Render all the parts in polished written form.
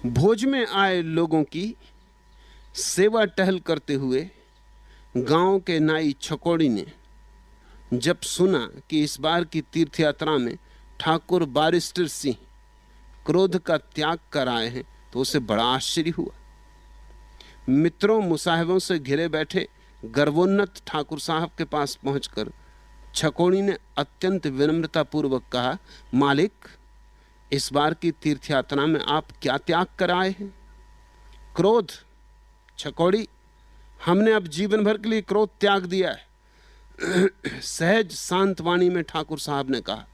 भोज में आए लोगों की सेवा टहल करते हुए गांव के नाई छकोड़ी ने जब सुना कि इस बार की तीर्थ यात्रा में ठाकुर बारिस्टर सिंह क्रोध का त्याग कर आए हैं तो उसे बड़ा आश्चर्य हुआ। मित्रों मुसाहिबों से घिरे बैठे गर्वोन्नत ठाकुर साहब के पास पहुंचकर छकोड़ी ने अत्यंत विनम्रतापूर्वक कहा, मालिक, इस बार की तीर्थ यात्रा में आप क्या त्याग कर आए हैं? क्रोध? छकोड़ी, हमने अब जीवन भर के लिए क्रोध त्याग दिया है। सहज शांत वाणी में ठाकुर साहब ने कहा,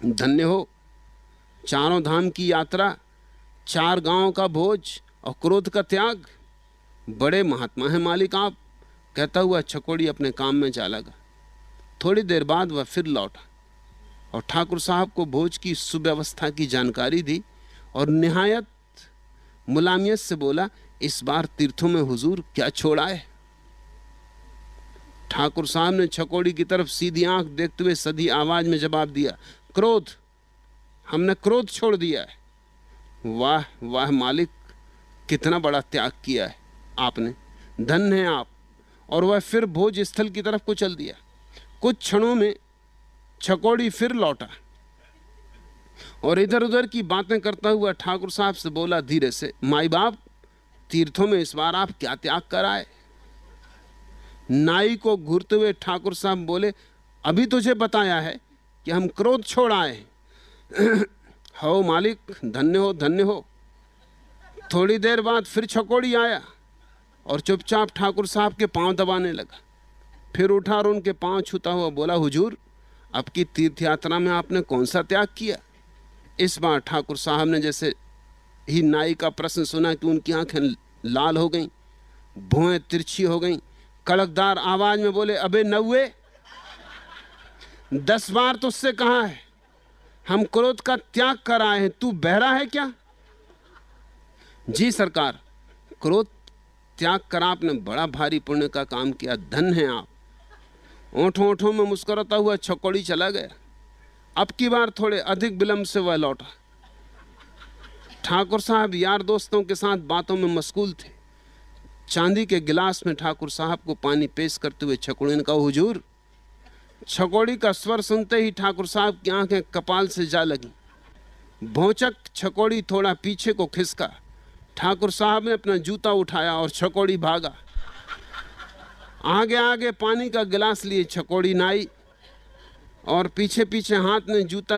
धन्य हो, चारों धाम की यात्रा, 4 गांवों का भोज और क्रोध का त्याग, बड़े महात्मा हैं मालिक आप। कहता हुआ छकोड़ी अपने काम में जा लगा। थोड़ी देर बाद वह फिर लौटा और ठाकुर साहब को भोज की सुव्यवस्था की जानकारी दी और निहायत मुलामियत से बोला, इस बार तीर्थों में हुजूर क्या छोड़ा है? ठाकुर साहब ने छकोड़ी की तरफ सीधी आंख देखते हुए सधी आवाज में जवाब दिया, क्रोध, हमने क्रोध छोड़ दिया है। वाह वाह मालिक, कितना बड़ा त्याग किया है आपने, धन्य हैं आप। और वह फिर भोज स्थल की तरफ को चल दिया। कुछ क्षणों में छकोड़ी फिर लौटा और इधर उधर की बातें करता हुआ ठाकुर साहब से बोला धीरे से, माई बाप, तीर्थों में इस बार आप क्या त्याग कर आए? नाई को घूरते हुए ठाकुर साहब बोले, अभी तुझे बताया है कि हम क्रोध छोड़ आए हैं। हो मालिक, धन्य हो, धन्य हो। थोड़ी देर बाद फिर छकोड़ी आया और चुपचाप ठाकुर साहब के पांव दबाने लगा। फिर उठा और उनके पांव छूता हुआ बोला, हुजूर, अब की तीर्थ यात्रा में आपने कौन सा त्याग किया? इस बार ठाकुर साहब ने जैसे ही नाई का प्रश्न सुना कि उनकी आंखें लाल हो गईं, भौहें तिरछी हो गईं, कड़कदार आवाज में बोले, अबे नौवे, 10 बार तुझसे कहा है हम क्रोध का त्याग कर आए हैं, तू बहरा है क्या? जी सरकार, क्रोध त्याग कर आपने बड़ा भारी पुण्य का काम किया, धन्य हैं आप। ओंठों ओंठों में मुस्कुराता हुआ छकोड़ी चला गया। अब की बार थोड़े अधिक विलंब से वह लौटा। ठाकुर साहब यार दोस्तों के साथ बातों में मशगूल थे। चांदी के गिलास में ठाकुर साहब को पानी पेश करते हुए छकोड़ी ने कहा, हुजूर। छकोड़ी का स्वर सुनते ही ठाकुर साहब की आंखें कपाल से जा लगी। भौचक छकोड़ी थोड़ा पीछे को खिसका। ठाकुर साहब ने अपना जूता उठाया और छकोड़ी भागा। आगे आगे पानी का गिलास लिए छकोड़ी नाई और पीछे पीछे हाथ में जूता